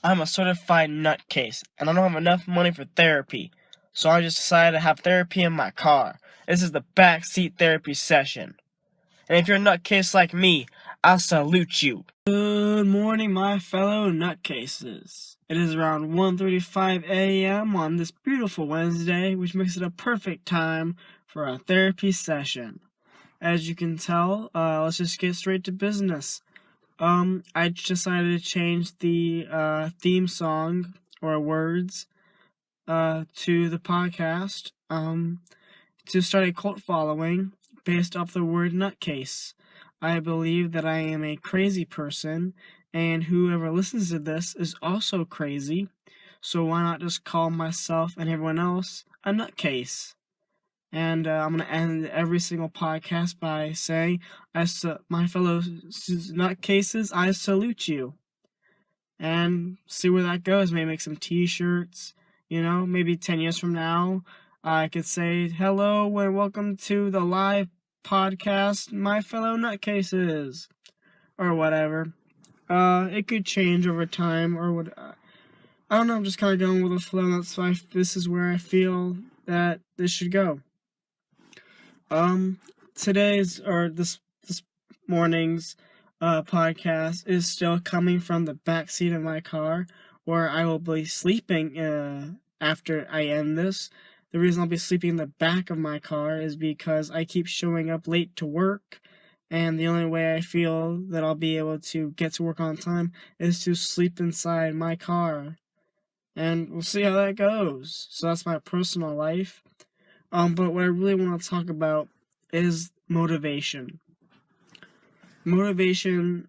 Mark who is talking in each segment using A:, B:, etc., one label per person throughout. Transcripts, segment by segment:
A: I'm a certified nutcase, and I don't have enough money for therapy, so I just decided to have therapy in my car. This is the backseat therapy session. And if you're a nutcase like me, I salute you. Good morning, my fellow nutcases. It is around 1:35 a.m. on this beautiful Wednesday, which makes it a perfect time for a therapy session. As you can tell, let's just get straight to business. I decided to change the theme song or words to the podcast to start a cult following based off the word nutcase. I believe that I am a crazy person, and whoever listens to this is also crazy, so why not just call myself and everyone else a nutcase? And I'm going to end every single podcast by saying, my fellow nutcases, I salute you. And see where that goes. Maybe make some t-shirts, maybe 10 years from now, I could say, hello and welcome to the live podcast, my fellow nutcases, or whatever. It could change over time, or what. I don't know, I'm just kind of going with the flow. That's why this is where I feel that this should go. This morning's podcast is still coming from the backseat of my car, where I will be sleeping after I end this. The reason I'll be sleeping in the back of my car is because I keep showing up late to work, and the only way I feel that I'll be able to get to work on time is to sleep inside my car. And we'll see how that goes. So that's my personal life. But what I really want to talk about is motivation. Motivation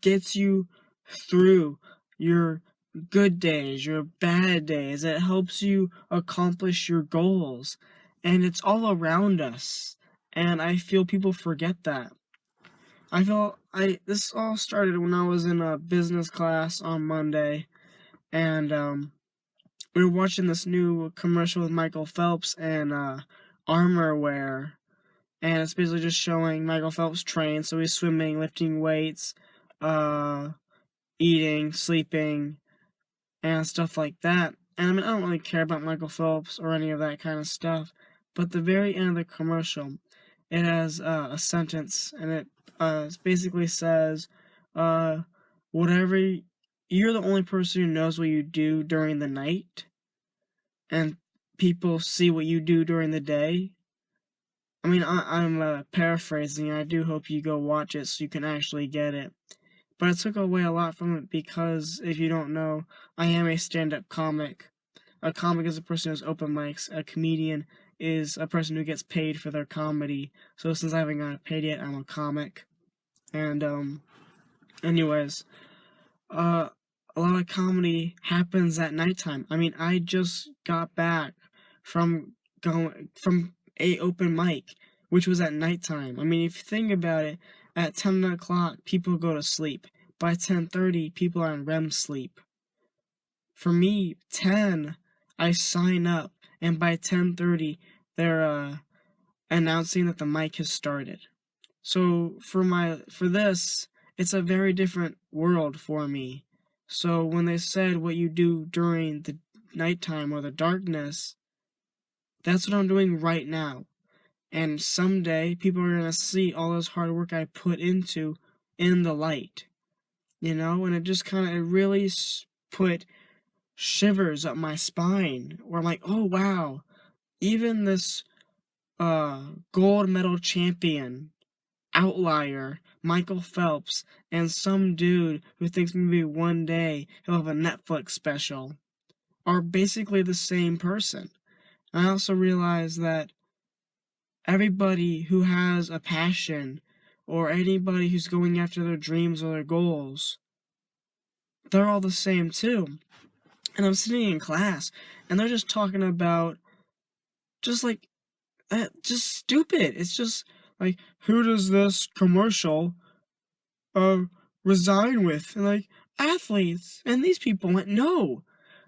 A: gets you through your good days, your bad days. It helps you accomplish your goals. And it's all around us. And I feel people forget that. This all started when I was in a business class on Monday, and we were watching this new commercial with Michael Phelps and armor wear, and it's basically just showing Michael Phelps train. So he's swimming, lifting weights, eating, sleeping, and stuff like that. And I don't really care about Michael Phelps or any of that kind of stuff, but the very end of the commercial, it has a sentence, and it basically says, whatever, you're the only person who knows what you do during the night, and people see what you do during the day. I'm paraphrasing, and I do hope you go watch it so you can actually get it. But it took away a lot from it because, if you don't know, I am a stand-up comic. A comic is a person who has open mics. A comedian is a person who gets paid for their comedy. So since I haven't gotten paid yet, I'm a comic. And, anyways, a lot of comedy happens at nighttime. I just got back from a open mic, which was at nighttime. If you think about it, at 10 o'clock, people go to sleep. By 10:30, people are in REM sleep. For me, 10, I sign up, and by 10:30, they're announcing that the mic has started. So for this, it's a very different world for me. So when they said what you do during the nighttime or the darkness, that's what I'm doing right now. And someday, people are going to see all this hard work I put into in the light. And it just it really put shivers up my spine, where I'm like, oh wow, even this gold medal champion outlier, Michael Phelps, and some dude who thinks maybe one day he'll have a Netflix special, are basically the same person. And I also realize that everybody who has a passion, or anybody who's going after their dreams or their goals, they're all the same too. And I'm sitting in class, and they're just talking about just stupid. It's just like, who does this commercial resign with? And athletes. And these people went, no,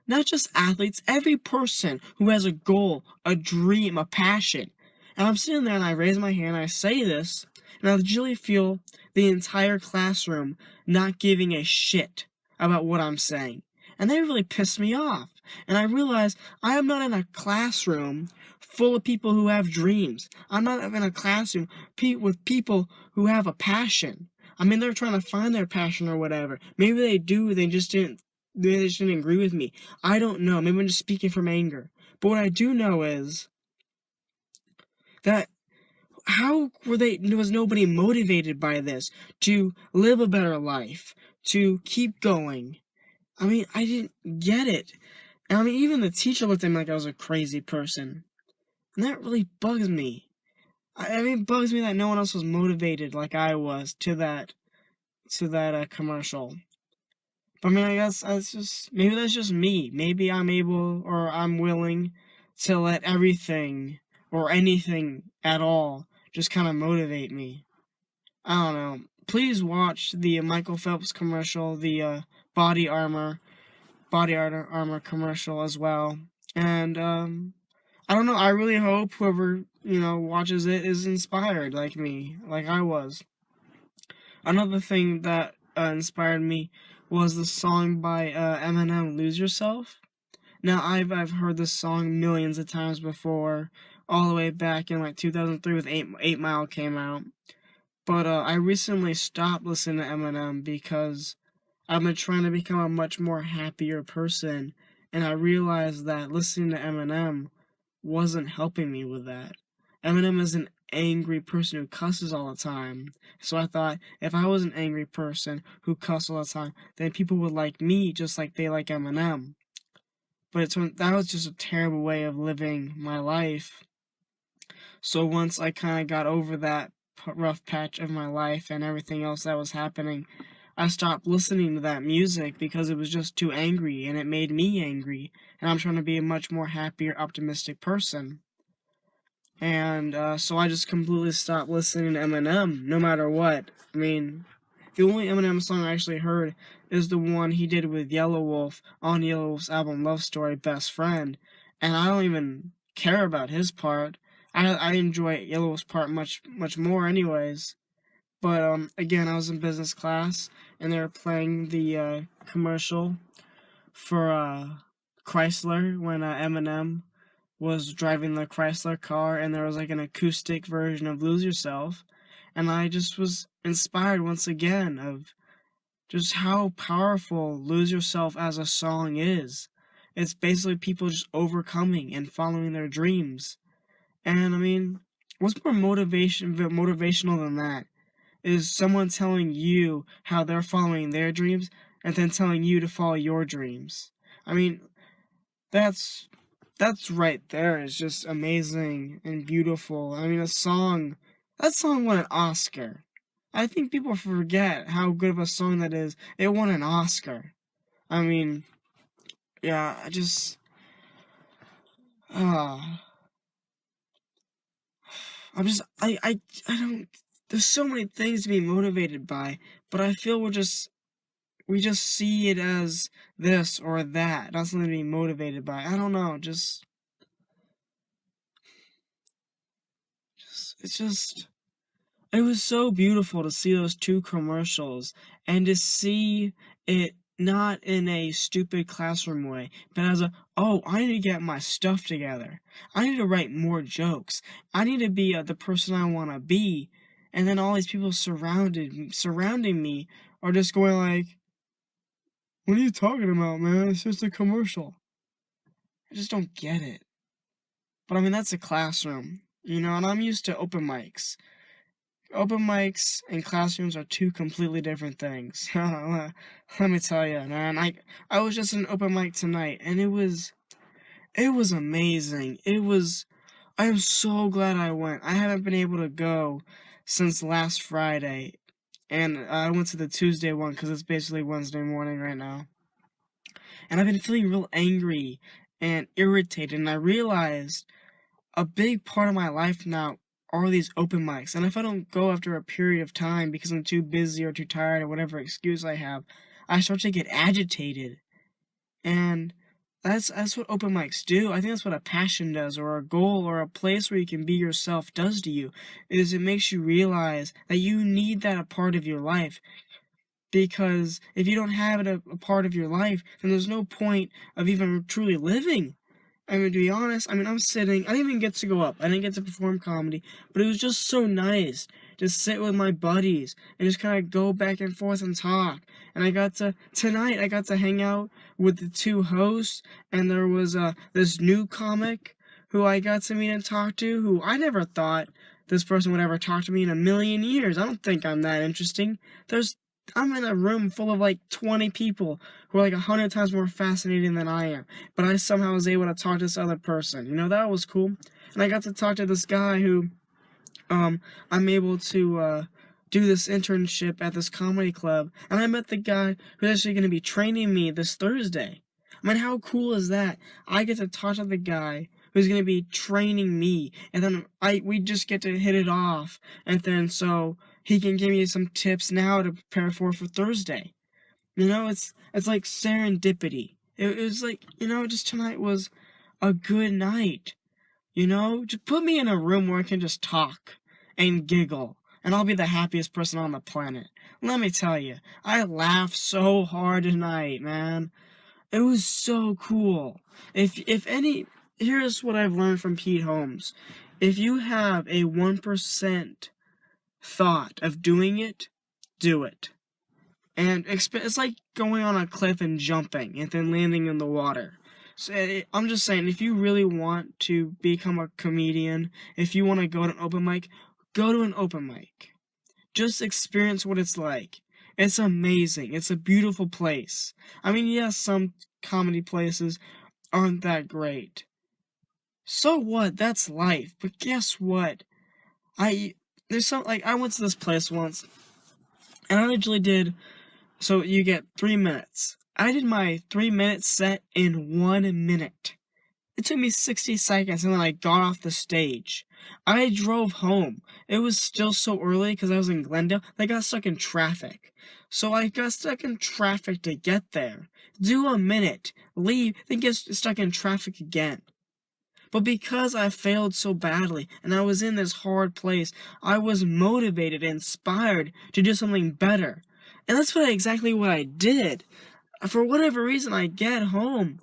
A: not just athletes, every person who has a goal, a dream, a passion. And I'm sitting there, and I raise my hand, and I say this, and I legitimately feel the entire classroom not giving a shit about what I'm saying. And they really pissed me off. And I realized I am not in a classroom full of people who have dreams. I'm not in a classroom with people who have a passion. I mean, they're trying to find their passion or whatever. Maybe they do, they just didn't agree with me. I don't know. Maybe I'm just speaking from anger. But what I do know is that was nobody motivated by this to live a better life, to keep going? I mean, I didn't get it. And I mean, even the teacher looked at me like I was a crazy person. And that really bugs me. I mean, it bugs me that no one else was motivated like I was to that commercial. But I mean, I guess maybe that's just me. Maybe I'm able or I'm willing to let everything or anything at all just kind of motivate me. I don't know. Please watch the Michael Phelps commercial, the body armor commercial as well. And I don't know. I really hope whoever watches it is inspired like me, like I was. Another thing that inspired me was the song by Eminem, "Lose Yourself." Now I've heard this song millions of times before, all the way back in like 2003 with 8 Mile came out. But I recently stopped listening to Eminem because I've been trying to become a much more happier person, and I realized that listening to Eminem wasn't helping me with that. Eminem is an angry person who cusses all the time. So I thought, if I was an angry person who cussed all the time, then people would like me just like they like Eminem. But that was just a terrible way of living my life. So once I kind of got over that rough patch of my life and everything else that was happening, I stopped listening to that music because it was just too angry and it made me angry. And I'm trying to be a much more happier, optimistic person. And so I just completely stopped listening to Eminem, no matter what. I mean, the only Eminem song I actually heard is the one he did with Yellow Wolf on Yellow Wolf's album Love Story, Best Friend. And I don't even care about his part. I enjoy Yellow Wolf's part much more anyways. But again, I was in business class, and they were playing the commercial for Chrysler when Eminem was driving the Chrysler car, and there was like an acoustic version of "Lose Yourself," and I just was inspired once again of just how powerful "Lose Yourself" as a song is. It's basically people just overcoming and following their dreams. And I mean, what's more motivational than that? Is someone telling you how they're following their dreams and then telling you to follow your dreams. I mean, that's right there is just amazing and beautiful. I mean, that song won an Oscar. I think people forget how good of a song that is. It won an Oscar. I mean, yeah, I don't, there's so many things to be motivated by, but I feel we just see it as this or that, not something to be motivated by. I don't know, it was so beautiful to see those two commercials and to see it not in a stupid classroom way, but as oh, I need to get my stuff together. I need to write more jokes. I need to be the person I want to be. And then all these people surrounding me are just going like, "What are you talking about, man? It's just a commercial." I just don't get it. But I mean, that's a classroom, and I'm used to open mics. Open mics and classrooms are two completely different things. Let me tell you, man. I was just in an open mic tonight, and it was amazing. I am so glad I went. I haven't been able to go since last Friday, and I went to the Tuesday one because it's basically Wednesday morning right now. And I've been feeling real angry and irritated, and I realized a big part of my life now are these open mics. And if I don't go after a period of time because I'm too busy or too tired or whatever excuse I have, I start to get agitated. And That's what open mics do. I think that's what a passion does, or a goal, or a place where you can be yourself does to you, is it makes you realize that you need that a part of your life. Because if you don't have it a part of your life, then there's no point of even truly living. I mean, to be honest, I mean, I'm sitting, I didn't even get to go up, I didn't get to perform comedy, but it was just so nice to sit with my buddies and just kind of go back and forth and talk. And tonight, I got to hang out with the two hosts, and there was this new comic who I got to meet and talk to, who I never thought this person would ever talk to me in a million years. I don't think I'm that interesting. I'm in a room full of like 20 people who are like 100 times more fascinating than I am, but I somehow was able to talk to this other person. You know, that was cool. And I got to talk to this guy who, I'm able to, do this internship at this comedy club, and I met the guy who's actually going to be training me this Thursday. I mean, how cool is that? I get to talk to the guy who's going to be training me, and then we just get to hit it off, and then so he can give me some tips now to prepare for Thursday. You know, it's like serendipity. It was like, just tonight was a good night. Just put me in a room where I can just talk and giggle, and I'll be the happiest person on the planet. Let me tell you, I laughed so hard tonight, man. It was so cool. Here's what I've learned from Pete Holmes. If you have a 1% thought of doing it, do it. And it's like going on a cliff and jumping and then landing in the water. So I'm just saying, if you really want to become a comedian, if you want to go to an open mic, go to an open mic. Just experience what it's like. It's amazing. It's a beautiful place. I mean, yes, some comedy places aren't that great. So what? That's life. But guess what? I went to this place once, and I originally did, so you get 3 minutes. I did my 3-minute set in 1 minute. It took me 60 seconds, and then I got off the stage. I drove home. It was still so early because I was in Glendale. I got stuck in traffic. So I got stuck in traffic to get there. Do a minute, leave, then get stuck in traffic again. But because I failed so badly, and I was in this hard place, I was motivated and inspired to do something better. And that's exactly what I did. For whatever reason, I get home,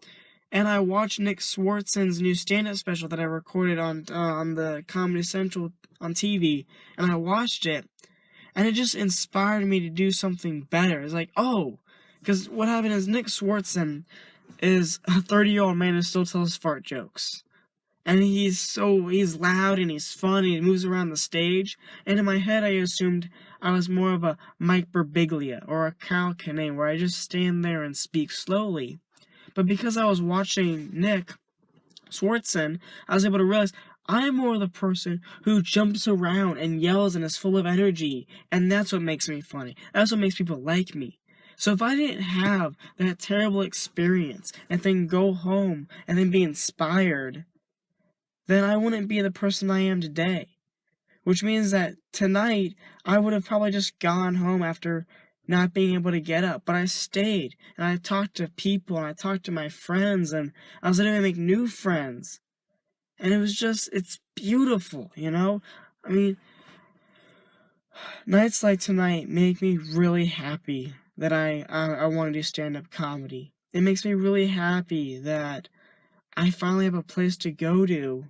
A: and I watched Nick Swartzen's new stand-up special that I recorded on the Comedy Central on TV, and I watched it, and it just inspired me to do something better. It's like, oh, because what happened is Nick Swartzen is a 30-year-old man who still tells fart jokes. And he's loud and he's fun and he moves around the stage. And in my head, I assumed I was more of a Mike Birbiglia or a Kyle Kinane, where I just stand there and speak slowly. But because I was watching Nick Swartzen, I was able to realize I'm more the person who jumps around and yells and is full of energy. And that's what makes me funny. That's what makes people like me. So if I didn't have that terrible experience and then go home and then be inspired, then I wouldn't be the person I am today. Which means that tonight, I would have probably just gone home after not being able to get up. But I stayed, and I talked to people, and I talked to my friends, and I was able to make new friends. And it's beautiful, I mean, nights like tonight make me really happy that I want to do stand-up comedy. It makes me really happy that I finally have a place to go to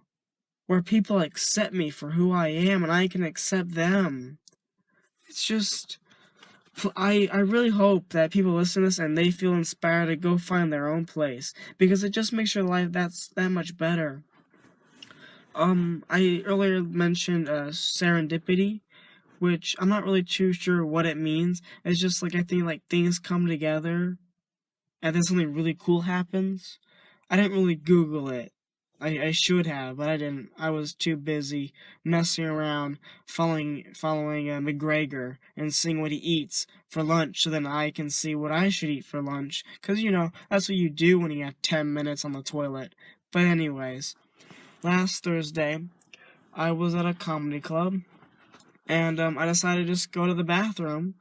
A: where people accept me for who I am and I can accept them. It's just, I really hope that people listen to this and they feel inspired to go find their own place, because it just makes your life that much better. I earlier mentioned serendipity, which I'm not really too sure what it means. It's just like, I think like things come together and then something really cool happens. I didn't really Google it. I should have, but I didn't. I was too busy messing around, following McGregor and seeing what he eats for lunch, so then I can see what I should eat for lunch. Because, that's what you do when you have 10 minutes on the toilet. But anyways, last Thursday, I was at a comedy club, and I decided to just go to the bathroom.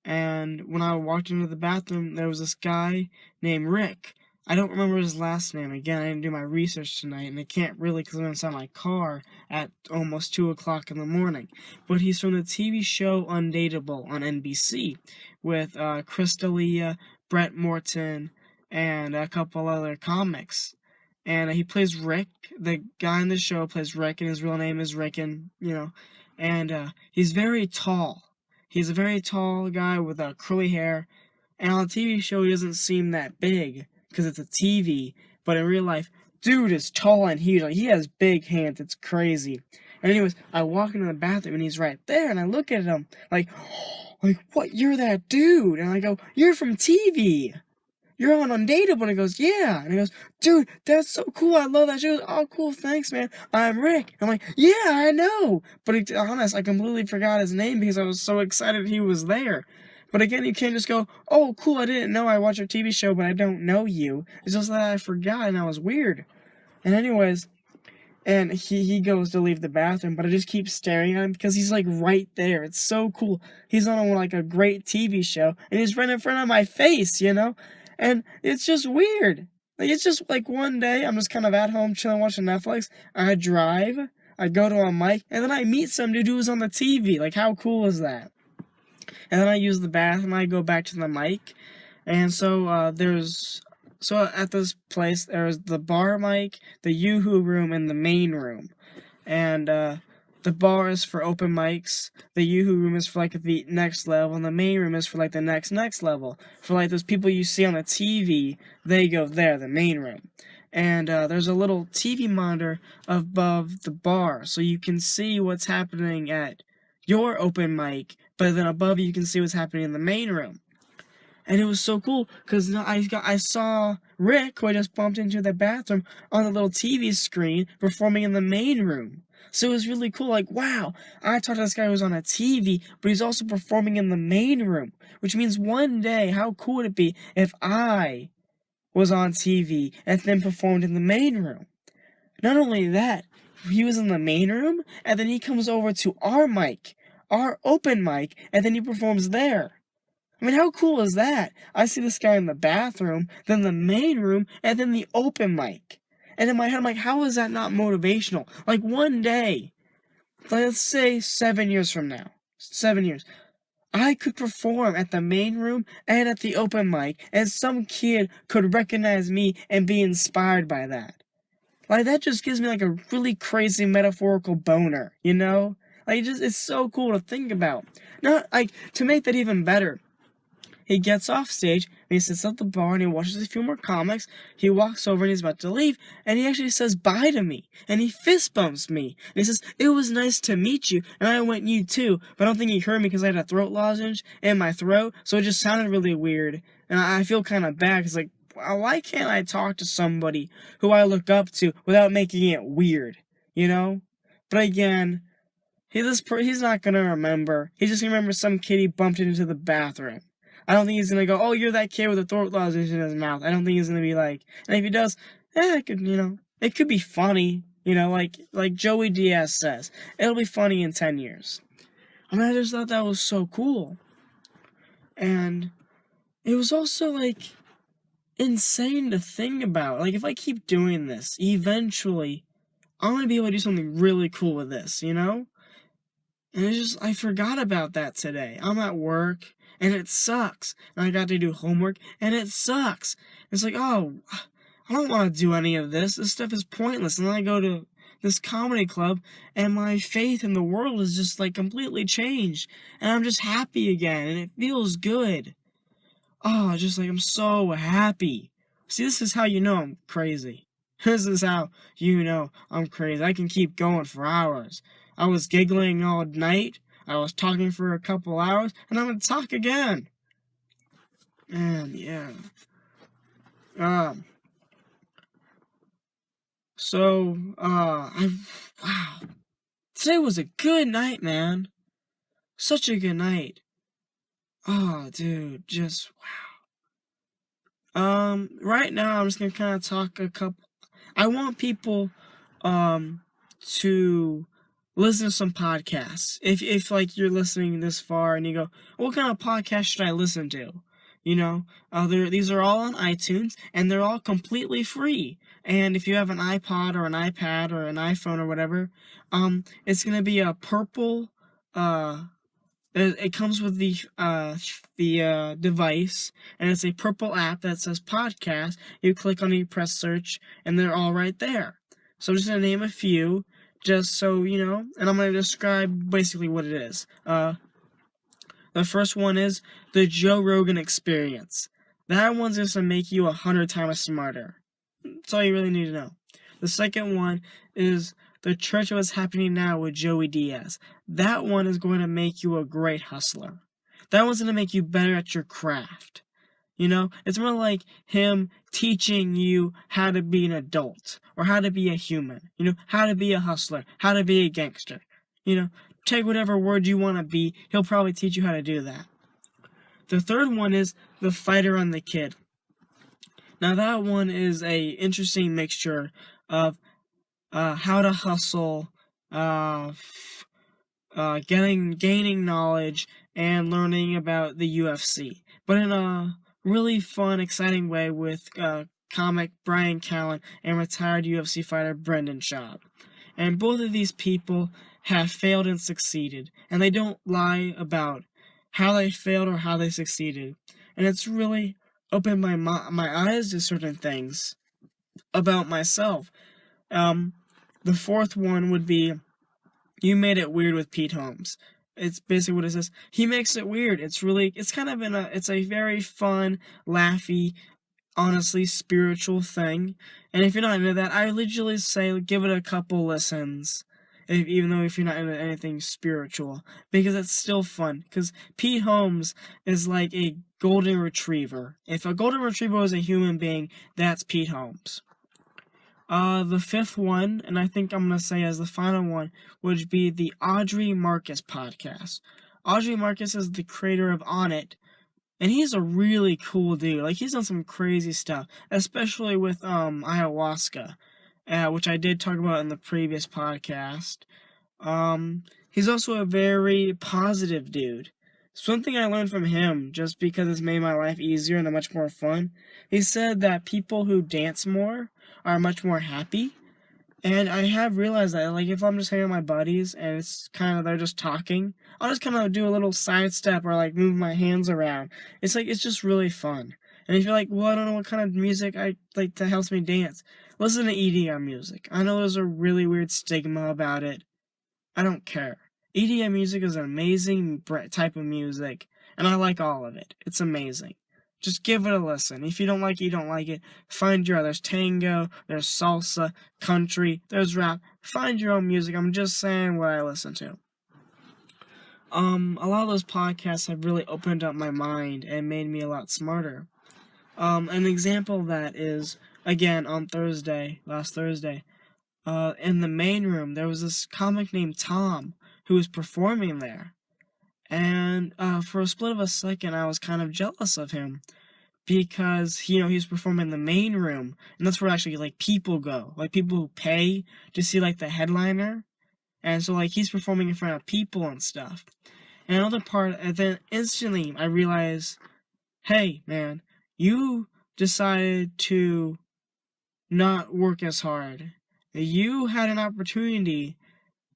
A: And when I walked into the bathroom, there was this guy named Rick. I don't remember his last name. Again, I didn't do my research tonight, and I can't really because I'm inside my car at almost 2 o'clock in the morning. But he's from the TV show Undateable on NBC with Chris D'Elia, Brett Morton, and a couple other comics. And he plays Rick. The guy in the show plays Rick, and his real name is Rick, and he's very tall. He's a very tall guy with curly hair, and on the TV show he doesn't seem that big because it's a TV, but in real life, dude is tall and huge. Like, he has big hands. It's crazy. And anyways, I walk into the bathroom and he's right there, and I look at him like, what? You're that dude? And I go, you're from TV. You're on Undateable. And he goes, yeah. And he goes, dude, that's so cool. I love that show. Oh, cool. Thanks, man. I'm Rick. I'm like, yeah, I know. But to be honest, I completely forgot his name because I was so excited he was there. But again, you can't just go, oh, cool, I didn't know I watch your TV show, but I don't know you. It's just that I forgot, and that was weird. And anyways, and he goes to leave the bathroom, but I just keep staring at him because he's, like, right there. It's so cool. He's on, like, a great TV show, and he's right in front of my face, And it's just weird. Like, it's just, like, one day, I'm just kind of at home chilling, watching Netflix. I drive, I go to a mic, and then I meet some dude who's on the TV. Like, how cool is that? And then I use the bathroom, I go back to the mic, and so at this place, there's the bar mic, the Yoo-hoo room, and the main room. And the bar is for open mics, the Yoo-hoo room is for, like, the next level, and the main room is for, like, the next level. For, like, those people you see on the TV, they go there, the main room. And there's a little TV monitor above the bar, so you can see what's happening at your open mic, but then above you can see what's happening in the main room. And it was so cool because I saw Rick, who I just bumped into the bathroom, on the little TV screen performing in the main room. So it was really cool. Like, wow, I talked to this guy who was on a TV, but he's also performing in the main room, which means one day, how cool would it be if I was on TV and then performed in the main room? Not only that, he was in the main room, and then he comes over to our mic, our open mic, and then he performs there. I mean, how cool is that? I see this guy in the bathroom, then the main room, and then the open mic. And in my head, I'm like, how is that not motivational? Like, one day, let's say 7 years from now, 7 years, I could perform at the main room and at the open mic, and some kid could recognize me and be inspired by that. Like, that just gives me, like, a really crazy metaphorical boner, Like, it's so cool to think about. Not, like, to make that even better, he gets off stage, and he sits at the bar, and he watches a few more comics. He walks over, and he's about to leave, and he actually says bye to me, and he fist bumps me. And he says, it was nice to meet you, and I went, you too, but I don't think he heard me because I had a throat lozenge in my throat, so it just sounded really weird. And I feel kind of bad, because, like, why can't I talk to somebody who I look up to without making it weird, But again, he's not going to remember. He's just going to remember some kid he bumped into the bathroom. I don't think he's going to go, oh, you're that kid with a throat lozenge in his mouth. I don't think he's going to be like, and if he does, it could be funny, like Joey Diaz says. It'll be funny in 10 years. I mean, I just thought that was so cool. And it was also, like, insane to think about. Like, if I keep doing this, eventually, I'm going to be able to do something really cool with this, And it's just, I forgot about that today. I'm at work, and it sucks. And I got to do homework, and it sucks. It's like, oh, I don't want to do any of this. This stuff is pointless. And then I go to this comedy club, and my faith in the world is just, like, completely changed. And I'm just happy again, and it feels good. Oh, just like, I'm so happy. See, this is how you know I'm crazy. This is how you know I'm crazy. I can keep going for hours. I was giggling all night. I was talking for a couple hours, and I'm gonna talk again. Man, yeah. Wow. Today was a good night, man. Such a good night. Oh, dude, just wow. Right now I'm just gonna kind of talk I want people, to listen to some podcasts. If like you're listening this far and you go, what kind of podcast should I listen to? These are all on iTunes, and they're all completely free. And if you have an iPod or an iPad or an iPhone or whatever, it's gonna be a purple. It comes with the device, and it's a purple app that says podcast. You click on it, you press search, and they're all right there. So I'm just gonna name a few, just so you know, and I'm gonna describe basically what it is. The first one is the Joe Rogan Experience. That one's just to make you 100 times smarter. That's all you really need to know. The second one is the Church of What's Happening Now with Joey Diaz. That one is going to make you a great hustler. That one's going to make you better at your craft. It's more like him teaching you how to be an adult, or how to be a human, how to be a hustler, how to be a gangster. Take whatever word you want to be, he'll probably teach you how to do that. The third one is The Fighter and the Kid. Now that one is a interesting mixture of how to hustle, gaining knowledge, and learning about the UFC, but in a really fun, exciting way with comic Brian Callen and retired UFC fighter Brendan Schaub. And both of these people have failed and succeeded, and they don't lie about how they failed or how they succeeded. And it's really opened my eyes to certain things about myself. The fourth one would be You Made It Weird with Pete Holmes. It's basically what it says. He makes it weird. It's kind of it's a very fun, laughy, honestly spiritual thing. And if you're not into that, I literally say give it a couple listens, even though if you're not into anything spiritual, because it's still fun. Because Pete Holmes is like a golden retriever. If a golden retriever was a human being, that's Pete Holmes. The fifth one, and I think I'm going to say as the final one, would be the Audrey Marcus podcast. Audrey Marcus is the creator of On It, and he's a really cool dude. Like, he's done some crazy stuff, especially with ayahuasca, which I did talk about in the previous podcast. He's also a very positive dude. Something I learned from him, just because it's made my life easier and much more fun, he said that people who dance more are much more happy. And I have realized that, like, if I'm just hanging with my buddies and it's kind of, they're just talking, I'll just kind of do a little side step or, like, move my hands around. It's just really fun. And if you're like, well, I don't know what kind of music I like that helps me dance, listen to EDM music. I know there's a really weird stigma about it. I don't care. EDM music is an amazing type of music, and I like all of it. It's amazing. Just give it a listen. If you don't like it, you don't like it. Find your own. There's tango, there's salsa, country, there's rap. Find your own music. I'm just saying what I listen to. A lot of those podcasts have really opened up my mind and made me a lot smarter. An example of that is, again, on last Thursday, in the main room, there was this comic named Tom who was performing there. And for a split of a second, I was kind of jealous of him because, he was performing in the main room, and that's where actually, like, people go, like, people who pay to see, like, the headliner, and so, like, he's performing in front of people and stuff. And another part, and then instantly I realized, hey, man, you decided to not work as hard. You had an opportunity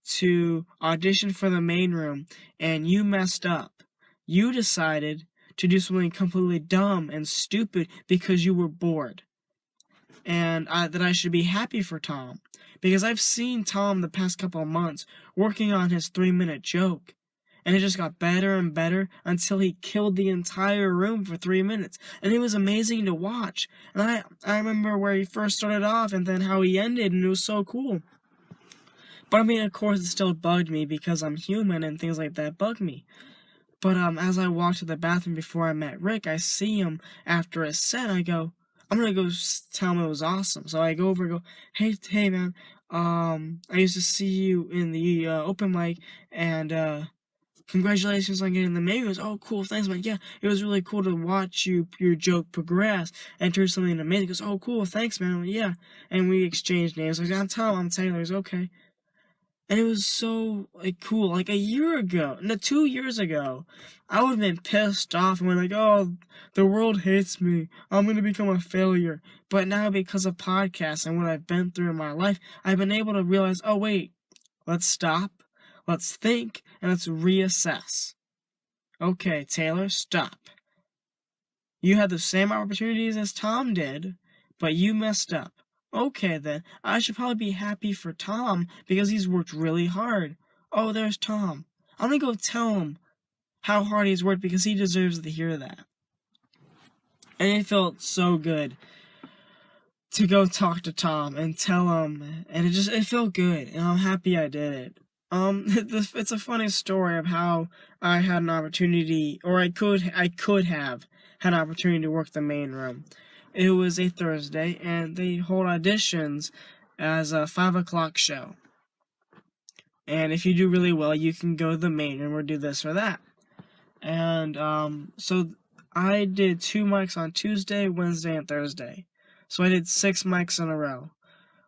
A: to audition for the main room, and you messed up. You decided to do something completely dumb and stupid because you were bored. And that I should be happy for Tom, because I've seen Tom the past couple of months working on his 3-minute joke, and it just got better and better until he killed the entire room for 3 minutes, and it was amazing to watch. And I remember where he first started off and then how he ended, and it was so cool. But I mean, of course, it still bugged me because I'm human and things like that bug me. But as I walked to the bathroom before I met Rick, I see him after a set. I go, I'm gonna go tell him it was awesome. So I go over and go, hey man, I used to see you in the open mic, and congratulations on getting the main. He goes, oh cool, thanks man. Yeah, it was really cool to watch your joke progress and turn something amazing. He goes, oh cool, thanks man. Yeah, and we exchanged names. Like, I'm Tom, I'm Taylor. He's okay. And it was so, like, cool. Like, a year ago, no, 2 years ago, I would have been pissed off and went like, oh, the world hates me. I'm gonna become a failure. But now, because of podcasts and what I've been through in my life, I've been able to realize, oh, wait, let's stop, let's think, and let's reassess. Okay, Taylor, stop. You had the same opportunities as Tom did, but you messed up. Okay, then, I should probably be happy for Tom because he's worked really hard. Oh, there's Tom. I'm gonna go tell him how hard he's worked because he deserves to hear that. And it felt so good to go talk to Tom and tell him, and it felt good, and I'm happy I did it. It's a funny story of how I had an opportunity, or I could have had an opportunity to work the main room. It was a Thursday, and they hold auditions as a 5 o'clock show. And if you do really well, you can go to the main room or do this or that. And so I did 2 mics on Tuesday, Wednesday, and Thursday. So I did 6 mics in a row.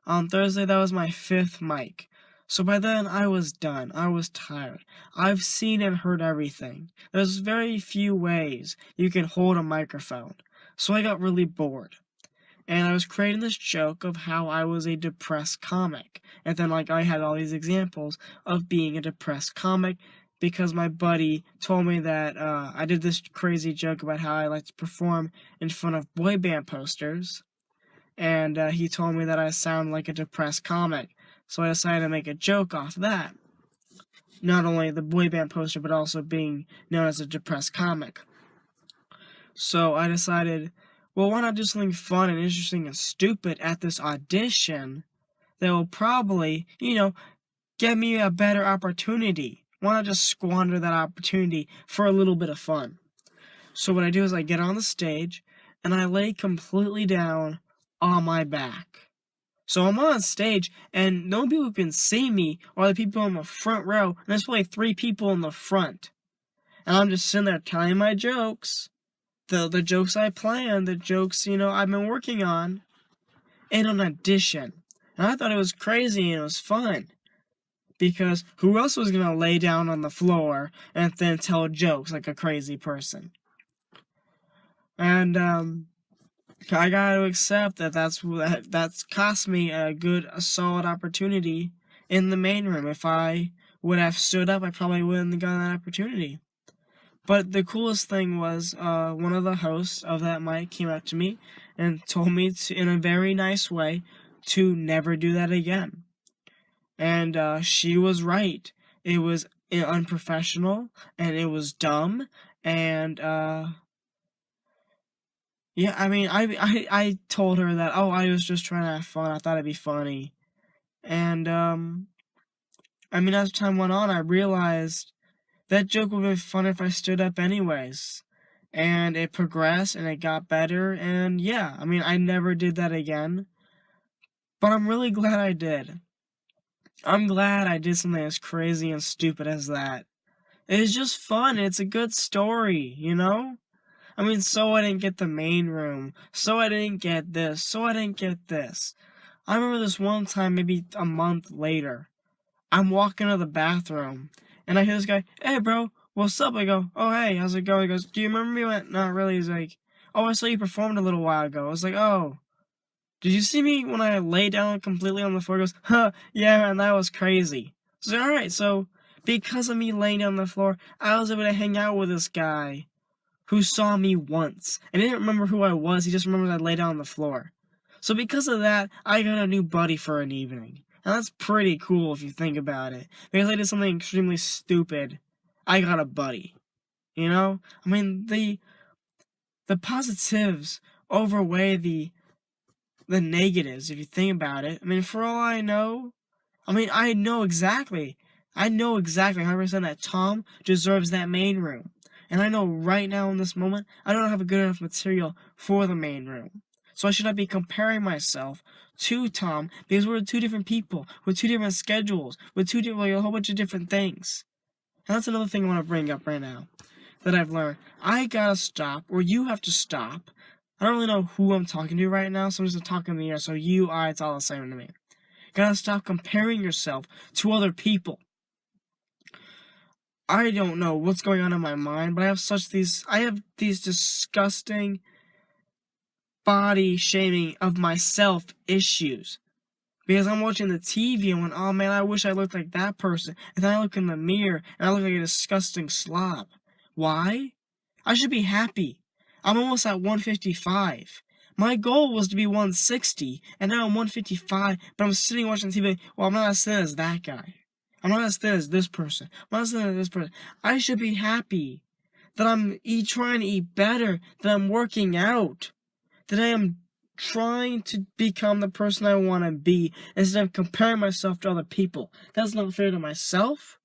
A: On Thursday, that was my 5th mic. So by then, I was done. I was tired. I've seen and heard everything. There's very few ways you can hold a microphone. So I got really bored. And I was creating this joke of how I was a depressed comic. And then, like, I had all these examples of being a depressed comic because my buddy told me that I did this crazy joke about how I like to perform in front of boy band posters. And he told me that I sound like a depressed comic. So I decided to make a joke off that. Not only the boy band poster, but also being known as a depressed comic. So I decided, well, why not do something fun and interesting and stupid at this audition that will probably, get me a better opportunity? Why not just squander that opportunity for a little bit of fun? So what I do is I get on the stage, and I lay completely down on my back. So I'm on stage, and no people can see me or the people in the front row, and there's probably 3 people in the front. And I'm just sitting there telling my jokes. The jokes I planned, the jokes, I've been working on in an audition. And I thought it was crazy and it was fun. Because who else was going to lay down on the floor and then tell jokes like a crazy person? And, I gotta accept that that's cost me a solid opportunity in the main room. If I would have stood up, I probably wouldn't have gotten that opportunity. But the coolest thing was one of the hosts of that mic came up to me and told me in a very nice way to never do that again. And she was right. It was unprofessional, and it was dumb, and yeah, I mean, I told her that, oh, I was just trying to have fun. I thought it'd be funny. And as time went on, I realized that joke would have been fun if I stood up anyways. And it progressed, and it got better, and yeah, I never did that again. But I'm really glad I did. I'm glad I did something as crazy and stupid as that. It's just fun, it's a good story, so I didn't get the main room, so I didn't get this, so I didn't get this. I remember this one time, maybe a month later, I'm walking to the bathroom, and I hear this guy, hey bro, what's up? I go, oh hey, how's it going? He goes, do you remember me? I went, not really. He's like, oh, I saw you performed a little while ago. I was like, oh, did you see me when I lay down completely on the floor? He goes, huh, yeah man, that was crazy. So I was like, alright, so because of me laying down on the floor, I was able to hang out with this guy who saw me once, and didn't remember who I was, he just remembered I lay down on the floor. So because of that, I got a new buddy for an evening. And that's pretty cool if you think about it. Because I did something extremely stupid, I got a buddy. The positives outweigh the negatives, if you think about it. For all I know, I know exactly 100% that Tom deserves that main room. And I know right now in this moment, I don't have a good enough material for the main room. So I should not be comparing myself to Tom, because we're 2 different people, with 2 different schedules, with a whole bunch of different things. And that's another thing I want to bring up right now, that I've learned. I gotta stop, or you have to stop. I don't really know who I'm talking to right now, so I'm just talking in the air, so it's all the same to me. Gotta stop comparing yourself to other people. I don't know what's going on in my mind, but I have these disgusting body shaming of myself issues. Because I'm watching the TV and went, oh man, I wish I looked like that person. And then I look in the mirror and I look like a disgusting slob. Why? I should be happy. I'm almost at 155. My goal was to be 160, and now I'm 155, but I'm sitting watching TV. Well, I'm not as thin as that guy. I'm not as thin as this person. I'm not as thin as this person. I should be happy that I'm trying to eat better, that I'm working out, that I am trying to become the person I want to be instead of comparing myself to other people. That's not fair to myself.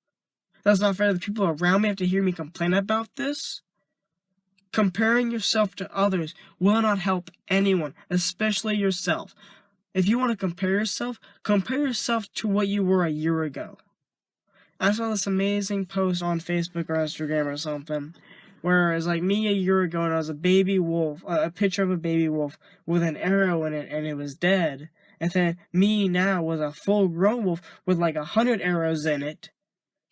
A: That's not fair to the people around me have to hear me complain about this. Comparing yourself to others will not help anyone, especially yourself. If you want to compare yourself to what you were a year ago. I saw this amazing post on Facebook or Instagram or something, where it's like me a year ago and I was a baby wolf, a picture of a baby wolf with an arrow in it and it was dead. And then me now was a full-grown wolf with like 100 arrows in it,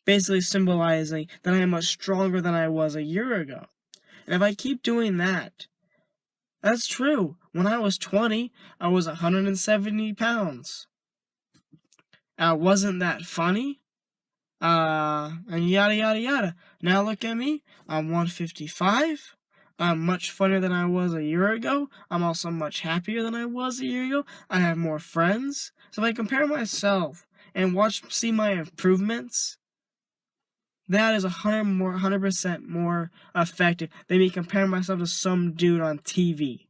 A: basically symbolizing that I am much stronger than I was a year ago. And if I keep doing that, that's true. When I was 20, I was 170 pounds. Wasn't that funny? And yada yada yada. Now look at me. I'm 155. I'm much funnier than I was a year ago. I'm also much happier than I was a year ago. I have more friends. So if I compare myself and see my improvements, that is 100% more effective than me comparing myself to some dude on TV.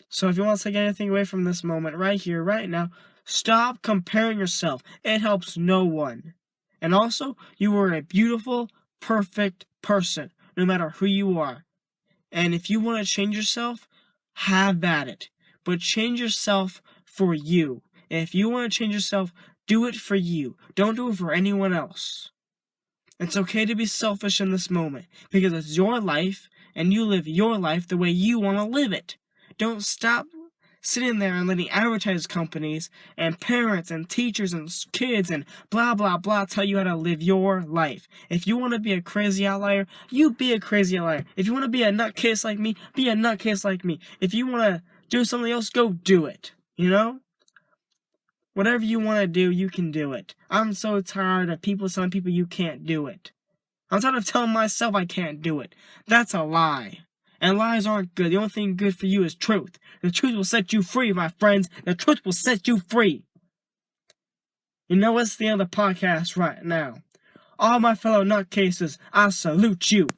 A: So if you want to take anything away from this moment right here, right now, stop comparing yourself. It helps no one. And also, you are a beautiful, perfect person, no matter who you are. And if you want to change yourself, have at it. But change yourself for you. And if you want to change yourself, do it for you. Don't do it for anyone else. It's okay to be selfish in this moment, because it's your life, and you live your life the way you want to live it. Don't stop sitting there and letting advertising companies and parents and teachers and kids and blah blah blah tell you how to live your life. If you want to be a crazy outlier, you be a crazy outlier. If you want to be a nutcase like me, be a nutcase like me. If you want to do something else, go do it. You know? Whatever you want to do, you can do it. I'm so tired of people telling people you can't do it. I'm tired of telling myself I can't do it. That's a lie. And lies aren't good. The only thing good for you is truth. The truth will set you free, my friends. The truth will set you free. You know what's the end of the podcast right now? All my fellow nutcases, I salute you.